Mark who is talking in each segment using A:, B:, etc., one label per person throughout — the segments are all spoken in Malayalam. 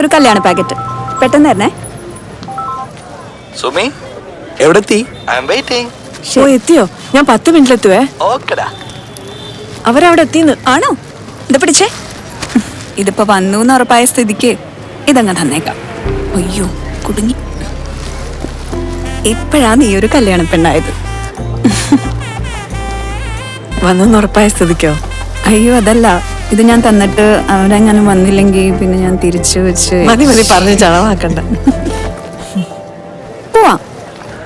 A: ഒരു കല്യാണ പാക്കറ്റ് പെട്ടെന്ന് തരണേ.
B: സുമി എവിടെത്തി? I am waiting.
C: ഓ എത്തിയോ? ഞാൻ 10 മിനിറ്റിലെത്തുവേ.
B: ഓക്കെടാ.
C: അവരവിടെ എത്തിന്ന്.
A: ആണോ? ഇത് പിടിച്ചേ. ഇതിപ്പോ വന്നു എന്ന് ഉറപ്പായ സ്ഥിതിക്ക് ഇതങ്ങ് തന്നേക്കാം. അയ്യോ കുടുങ്ങി. ഇപ്പോഴാ നീ ഒരു കല്യാണ പെണ്ണായത്.
C: വന്നെന്ന് ഉറപ്പായ സ്ഥിതിക്കോ?
A: അയ്യോ അതല്ല, ഇത് ഞാൻ തന്നിട്ട് അവരെങ്ങനെ വന്നില്ലെങ്കിൽ പിന്നെ ഞാൻ തിരിച്ചു വെച്ച്
C: മതി പറഞ്ഞ് ചളവാക്കണ്ട.
A: പോവാ.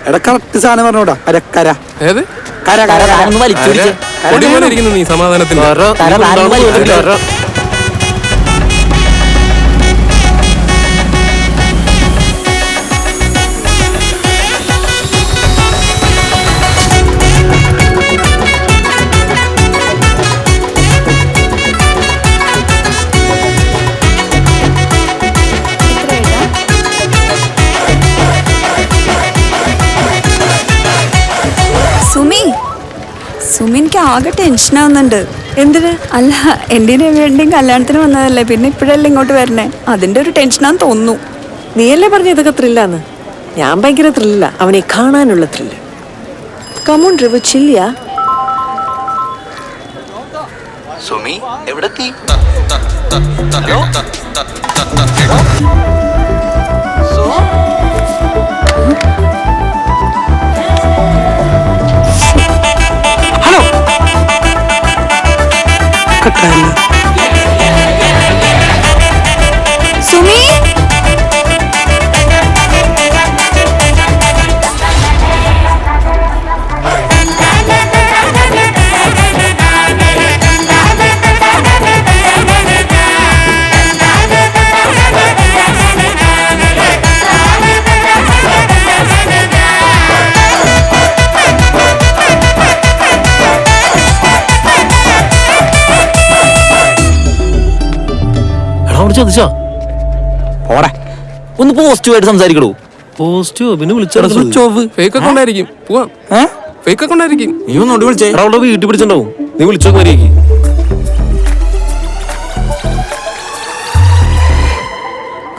B: എടാ കറക്റ്റ് സാധനം പറഞ്ഞോടാ. അരക്കര
D: ഏത്
B: കര കര
D: നീ സമാധാനത്തിന്
A: സുമിക്ക് ആകെ ടെൻഷൻ ആവുന്നുണ്ട്.
C: എന്തിന്?
A: അല്ല, എൻ്റെ വേണ്ടിയും കല്യാണത്തിന് വന്നതല്ലേ, പിന്നെ ഇപ്പോഴല്ലേ ഇങ്ങോട്ട് വരണേ, അതിന്റെ ഒരു ടെൻഷനാന്ന് തോന്നുന്നു.
C: നീയല്ലേ പറഞ്ഞ ഇതൊക്കെ ത്രില്ലാന്ന്? ഞാൻ ഭയങ്കര ത്രില്ല, അവനെ കാണാനുള്ള ത്രില്ല്. കമോൺ റിവു, ചില്ലിയാ.
B: സുമി എവിടെത്തി?
A: സുമി
E: ചോദിച്ചോ? ഒന്ന് പോസിറ്റീവായിട്ട് സംസാരിക്കണോ? പോസിറ്റീവ് പിന്നെ വിളിച്ചോ?
D: ഫേക്ക് അക്കൗണ്ട് ആയിരിക്കും. പോവാം. ഫേക്ക് അക്കൗണ്ട് ആയിരിക്കും.
E: നീ ഒന്നോട്ട് വിളിച്ചേ. അവളുടെ വീട്ടിൽ പിടിച്ചിട്ടുണ്ടാവും. നീ വിളിച്ചോ മര്യാദയ്ക്ക്.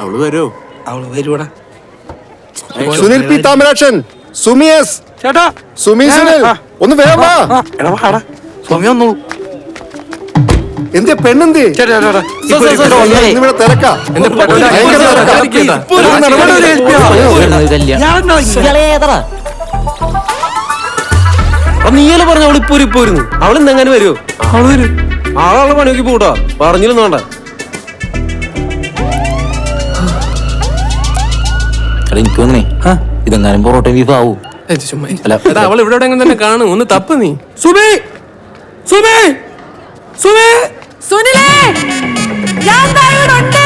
B: അവള് വരുമോ? അവള് വരുവടാ.
F: സുനിൽ പി താമരാക്ഷൻ, സുമിയസ് ചേട്ടാ, സുമി സുനിൽ ഒന്ന് വേഗം വാ.
B: എടാ വാടാ. സുമി വന്നു.
F: എന്തേ പെണ്ണെന്തേ? ഇവിടെ തിരക്കാ.
E: നീയല്ലേ പറഞ്ഞ അവൾ ഇപ്പൊ വരുന്നു. അവൾ ഇന്നെങ്ങനെ വരുമോ? അവള് വരും. ആളെ പണിയൊക്കെ പോട്ടാ. പറഞ്ഞില്ലെന്ന് വേണ്ട. എനിക്ക് തോന്നണേ ഇതെങ്ങാനും പൊറോട്ട ബീഫ് ആവൂ.
D: അവൾ ഇവിടെ തന്നെ കാണും. ഒന്ന് തപ്പ് നീ. സുബേ സുബേ സുബേ
C: സുനിലേ, ഞാൻ താഴോട്ടുണ്ട്.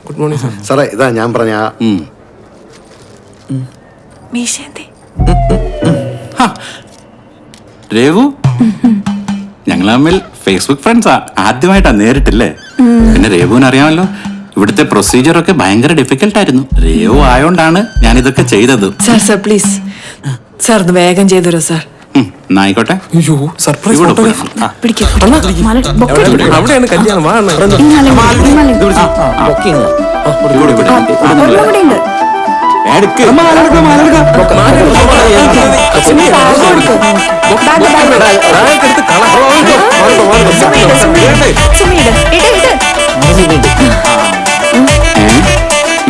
D: Good morning sir.
F: സാറേ ഇതാ ഞാൻ പറഞ്ഞ
G: രേവു, ഞങ്ങൾ തമ്മിൽ ഫേസ്ബുക്ക് ഫ്രണ്ട്സാ. ആദ്യമായിട്ടാ നേരിട്ടില്ലേ? പിന്നെ രേവുവിന് അറിയാമല്ലോ, ഇവിടുത്തെ പ്രൊസീജിയർ ഒക്കെ ഭയങ്കര ഡിഫിക്കൽട്ട് ആയിരുന്നു. രേവു ആയോണ്ടാണ് ഞാൻ ഇതൊക്കെ ചെയ്തത്.
C: സാർ പ്ലീസ് സാർ ഒന്ന് വേഗം ചെയ്തരോ സാർ.
G: ആയിക്കോട്ടെ.
D: സർപ്രൈസ് അവിടെയാണ് കല്യാണം.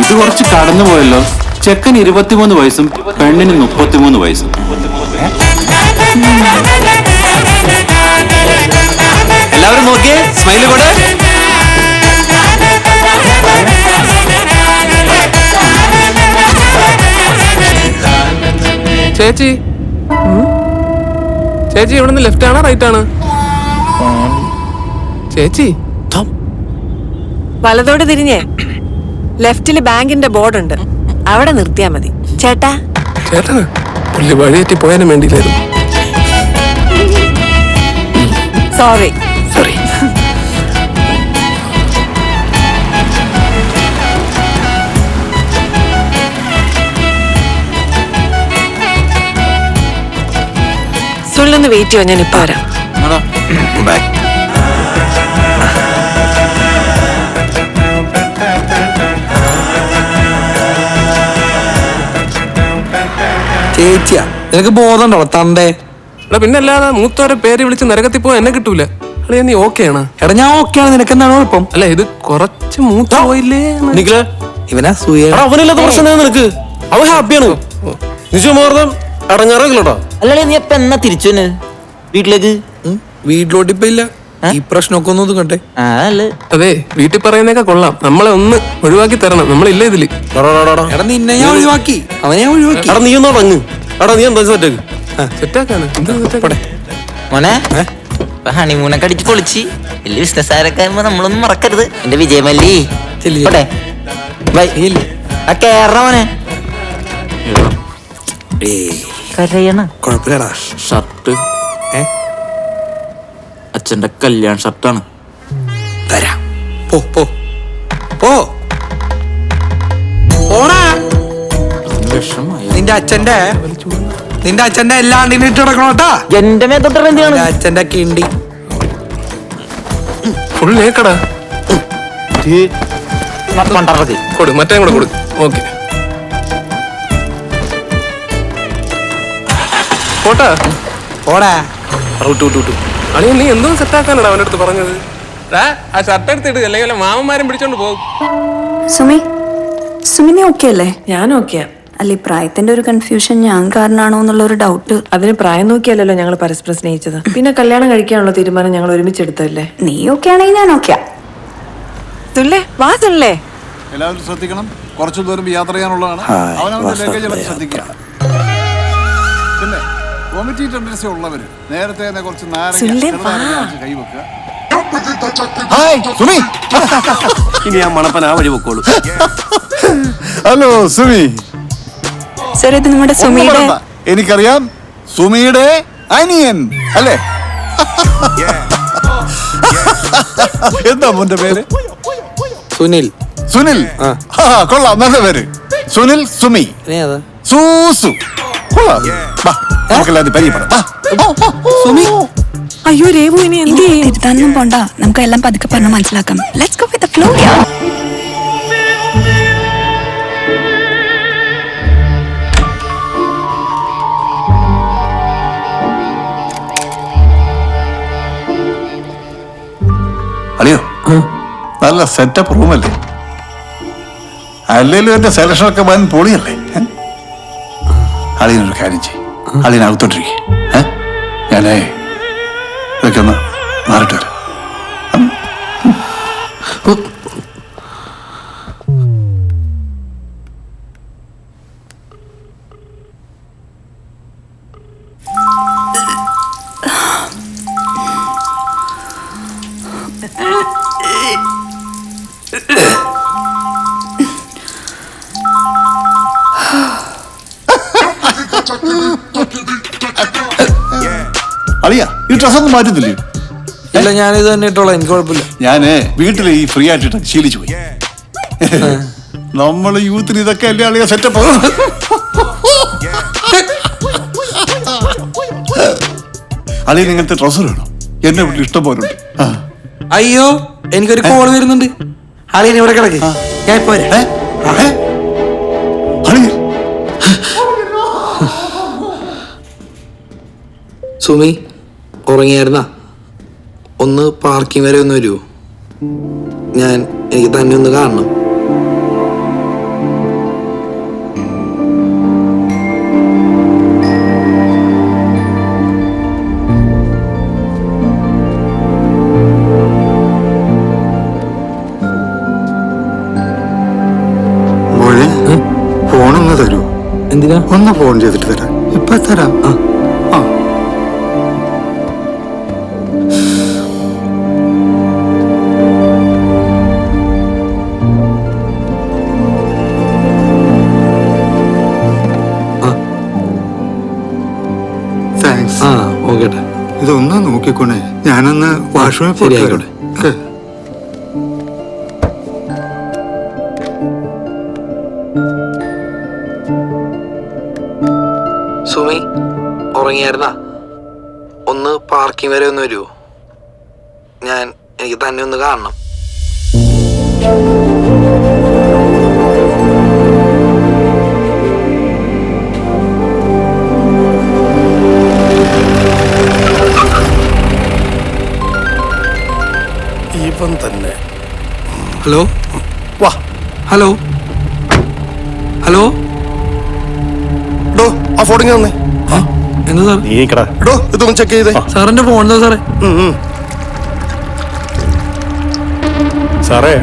G: ഇത് കുറച്ച് കടന്നു പോയല്ലോ. ചെക്കൻ 23 വയസ്സും പെണ്ണിന് 33 വയസ്സും.
E: എല്ലാവരും നോക്കിയേ, സ്മൈല് കൂടെ.
D: ചേച്ചി ചേച്ചി ഇവിടുന്ന് ലെഫ്റ്റ് ആണോ റൈറ്റ് ആണ്? ചേച്ചി
C: വലതോട് തിരിഞ്ഞേ ലെഫ്റ്റില് ബാങ്കിന്റെ ബോർഡ് ഉണ്ട്, അവിടെ നിർത്തിയാ മതി. ചേട്ടാ
D: ചേട്ടന് പുള്ളി വഴിയേറ്റി പോയാലും വേണ്ടിയില്ലായിരുന്നു.
C: സോറി.
D: സോറി.
C: സുനിലൊന്ന് വെയിറ്റ് ചെയ്യോ, ഞാൻ ഇപ്പൊ വരാം.
B: ചേച്ചിയാ നിനക്ക് ബോധമുണ്ടോ തണ്ടേ?
D: എടാ പിന്നെ അല്ലാതെ മൂത്തോരെ പേര് വിളിച്ച് നരകത്തിൽ പോയാൽ എന്നെ കിട്ടൂല. അളിയാ നീ ഓക്കെ ആണ്?
B: എടാ ഞാൻ ഓക്കെയാണ്, നിനക്ക് എന്താണ് കുഴപ്പം?
D: അല്ല ഇത് കുറച്ച് മൂത്ത പോയില്ലേ?
E: നിഖിലേ,
B: ഇവനാ സൂയ.
E: എടാ അവനില്ലാത്ത പ്രശ്നം നിനക്ക്. അവൻ ഹാപ്പിയാണ്. നിശ്ചയമാർദ്ദം അടങ്ങാറില്ലട്ടോ.
H: അല്ലേ നീ എപ്പ എന്നാ തിരിച്ചു വീട്ടിലേക്ക്?
B: വീട്ടിലോട്ട് ഇപ്പൊ ഇല്ല, ഈ പ്രശ്നമൊക്കെ ഒന്ന് ഒതുക്കട്ടെ.
D: അതെ വീട്ടിൽ പറയുന്നേക്കാ കൊള്ളാം, നമ്മളെ ഒന്ന് ഒഴിവാക്കി തരണം. നമ്മളില്ല ഇതില്.
B: എടാ നിന്നെ ഞാൻ ഒഴിവാക്കി, അവനെ ഞാൻ ഒഴിവാക്കി.
E: എടാ നീ ഒന്ന് അടങ്ങ്. എടാ നീ എന്താ സെറ്റാക്ക്.
D: സെറ്റാക്കാണ്. എന്താ സെറ്റാക്കടെ?
H: മോനെ ഹണിമൂണൊക്കെ അടിച്ച് പൊളിച്ച് വലിയ ബിസിനസ്സുകാരൊക്കെ ആകുമ്പോ നമ്മളൊന്നും മറക്കരുത്. എന്റെ വിജയമല്ലി കേറ മോനെ. കരയണ
B: കൊഴപ്പില്ലടാ.
H: ഷർട്ട് അച്ഛന്റെ കല്യാൺ ഷർട്ടാണ്.
B: തരാം. പോ പോ പോ. പോടാ. നിന്റെ അച്ഛന്റെ എല്ലാം ഇട്ട് കിടക്കണോട്ടാ.
H: എന്റെ മേത്തോട്ട് എന്തിനാണ്
B: അച്ഛന്റെ കിണ്ടി
D: ഫുൾ നേക്കടാ. കൊടു, മറ്റേ കൂടെ കൊടു. ഓക്കെ പോട്ടാ.
B: പോടാ.
D: അളിയ നീ എന്തോ സെറ്റാക്കാനാണ് അവൻ്റെ അടുത്ത് പറഞ്ഞത്? ആ ഷർട്ട് എടുത്തിട്ട് അല്ലെങ്കിൽ വല്ല മാമന്മാരും പിടിച്ചോണ്ട് പോകും.
A: സുമി നീ ഓക്കെ അല്ലേ?
C: ഞാൻ ഓക്കെയാ.
A: അല്ല ഈ പ്രായത്തിന്റെ ഒരു കൺഫ്യൂഷൻ ഞാൻ കാരണമാണോ എന്നുള്ള ഒരു ഡൗട്ട്.
C: അതിന് പ്രായം നോക്കിയല്ലോ ഞങ്ങൾ പരസ്പരം സ്നേഹിച്ചത്. പിന്നെ കല്യാണം കഴിക്കാനുള്ള തീരുമാനം ഞങ്ങൾ ഒരുമിച്ചെടുത്തല്ലേ.
A: നീ ഓക്കെ ആണെങ്കിൽ ഞാൻ ഓക്കെയാ.
C: തുള്ളേ വാ തുള്ളേ.
F: എല്ലാവരും ശ്രദ്ധിക്കണം, കുറച്ചു ദൂരം യാത്ര ചെയ്യാനുള്ളതാണ്. അവനവന്റെ ലഗേജ് എടുത്ത് ശ്രദ്ധിക്കുക. പിന്നെ വോമിറ്റി ടെൻഡൻസി ഉള്ളവര് നേരത്തെ തന്നെ കുറച്ച് കൈവെക്കുക.
E: ഇനി ആ മണപ്പൻ ആ വഴി പൊക്കോളൂ.
F: ഹലോ സുമി.
A: സർ ഇത് നമ്മുടെ സുമിയുടെ.
F: എനിക്കറിയാം, സുമിയുടെ അനിയൻ അല്ലേ? എന്താ മോന്റെ പേര്?
B: സുനിൽ.
F: സുനിൽ. കൊള്ളാം, നല്ല പേര്. സുനിൽ സുമി സൂസു. കൊള്ളാം. നമുക്കെല്ലാവരും പരിചയപ്പെടാം.
B: സുമി.
C: അയ്യോ രേവു ഇനി എന്ത് ചെയ്യും?
A: തിരുത്താനൊന്നും പോണ്ട, നമുക്ക് എല്ലാം പതുക്കെ പറഞ്ഞ് മനസ്സിലാക്കാം. Let's go with the flow.
F: അളിയോ, നല്ല സെറ്റപ്പ് റൂമല്ലേ? അല്ലേലും എന്റെ സെലക്ഷൻ ഒക്കെ വൻ പൊളിയല്ലേ? അളിയനൊരു കാര്യം ചെയ്യും, അളിയനകത്തോട്ടിരിക്കേ. ഞാനേ ഇതൊക്കെ ഒന്ന് മാറിട്ട് വരാം. അളിയ ഈ ഡ്രസ്സൊന്നും മാറ്റുന്നില്ലേ?
B: ഇല്ല, ഞാനിത് തന്നെ ഇട്ടോളാം, എനിക്ക് കുഴപ്പമില്ല.
F: ഞാന് വീട്ടില് ഈ ഫ്രീ ആയിട്ട് ശീലിച്ചു പോയി. നമ്മള് യൂത്തിന് ഇതൊക്കെ അല്ലേ അളിയ സെറ്റപ്പ്. അളിയ ഇങ്ങനത്തെ ട്രൗസർ വേണം? എന്നെ വീട്ടിൽ ഇഷ്ടം പോലുണ്ട്.
B: അയ്യോ, എനിക്കൊരു കോള് വരുന്നുണ്ട്. അളിയൻ ഇവിടെ കിടക്ക്, ഞാൻ ഇപ്പൊ വരാം. സുമി ഉറങ്ങിയായിരുന്നാ? ഒന്ന് പാർക്കിംഗ് വരെ ഒന്ന് വരുമോ? എനിക്ക് തന്നെ ഒന്ന് കാണണം.
F: ഫോണൊന്ന് തരൂ.
B: എന്തിനാ?
F: ഒന്ന് ഫോൺ ചെയ്തിട്ട് തരാം. ഇപ്പൊ തരാം.
B: ഓക്കെ.
I: ഇതൊന്ന് നോക്കിക്കോണേ, ഞാനൊന്ന് വാഷ്റൂമിൽ
B: ശരി,
I: പോയിട്ട്
B: ആയിക്കോട്ടെ.
I: വരാം.
B: സുമി ഉറങ്ങിയായിരുന്നാ? ഒന്ന് പാർക്കിംഗ് വരെ ഒന്ന് വരുമോ? എനിക്ക് തന്നെ ഒന്ന് കാണണം.
E: ഇവൻ തന്നെ.
B: ഹലോ
E: വാ.
B: ഹലോ ഹലോ
E: ഡോ ആ ഫോണിങ് തന്നെ.
B: എന്താ സാർ?
E: നീ കടാ ഡോ ഇതൊന്ന് ചെക്ക് ചെയ്തേ.
B: സാറിന്റെ ഫോൺ എന്താ സാറേ?
E: സാറേ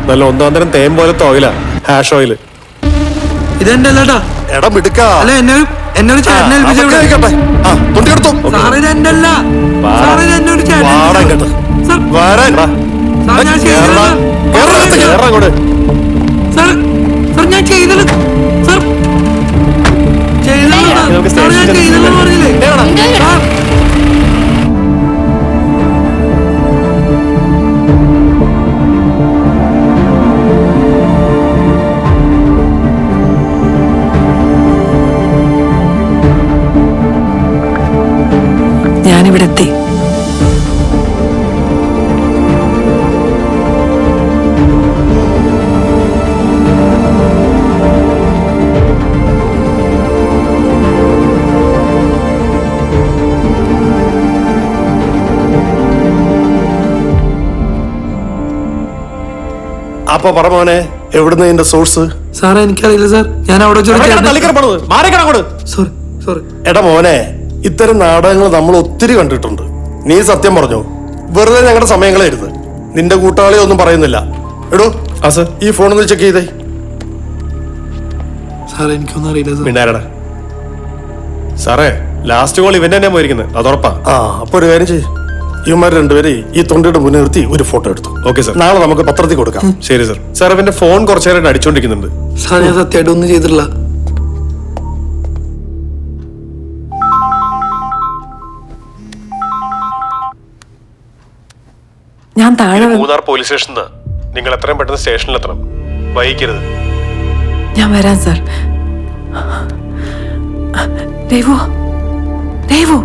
E: നല്ല ഒന്നാം തരം തേൻ പോലെ ഓയില, ഹാഷ് ഓയിൽ.
B: ഇതെന്റെ അല്ലേട്ടാ.
E: എടാ മിടുക്കാ.
B: അല്ല എന്നൊരു ചേട്ടനെ ഏൽപ്പിച്ചോട്ടെ. സാർ ഇത് എന്റെ അല്ല. സാർ ഇത് എന്നെ ഒരു ചേട്ടൻ
E: അങ്ങോട്ട്
B: സാർ ഞാൻ ചെയ്തത്. സാർ ഞാൻ ചെയ്തത്. സാർ സാർ ഞാൻ ചെയ്തതെന്ന് പറഞ്ഞില്ലേ സാർ?
C: ഞാനിവിടെ എത്തി.
E: അപ്പൊ പറ മോനെ, എവിടുന്ന് ഇതിന്റെ സോഴ്സ്?
B: സാറേ എനിക്കറിയില്ല സാർ. ഞാൻ അവിടെ സോറി സോറി.
E: എടാ മോനെ, ഇത്തരം നാടകങ്ങൾ നമ്മൾ ഒത്തിരി കണ്ടിട്ടുണ്ട്. നീ സത്യം പറഞ്ഞു, വെറുതെ ഞങ്ങളുടെ സമയങ്ങളായിരുന്നു. നിന്റെ കൂട്ടാളി ഒന്നും പറയുന്നില്ല. എടോ ഈ ഫോണൊന്ന് ചെക്ക് ചെയ്തേ.
B: സാറേ എനിക്കൊന്നും അറിയില്ല സാർ.
E: മിണ്ടാരടാ. സാറേ ലാസ്റ്റ് കോൾ ഇവന്റെ തന്നെ പോയിരിക്കുന്നത്, അതുറപ്പാ. അപ്പൊ ഒരു കാര്യം ചെയ്യ്, ഇവന്മാർ രണ്ടുപേരെ ഈ തൊണ്ടിയുടെ മുന്നിൽ നിർത്തി ഒരു ഫോട്ടോ എടുത്തു. ഓക്കെ സാർ, നാളെ നമുക്ക് പത്രത്തിൽ കൊടുക്കാം. ശരി സാർ. സാർ ഇവന്റെ ഫോൺ കുറച്ചു നേരം അടിച്ചോണ്ടിരിക്കുന്നുണ്ട്.
B: സാർ ഞാൻ സത്യമായിട്ട് ഒന്നും ചെയ്തിട്ടില്ല.
C: ഞാൻ താഴെ
E: മൂന്നാർ പോലീസ് സ്റ്റേഷനിൽ നിങ്ങൾ എത്രയും പെട്ടെന്ന് സ്റ്റേഷനിലെത്തണം, വൈകിക്കരുത്.
C: ഞാൻ വരാം സാർ. രേവു രേവു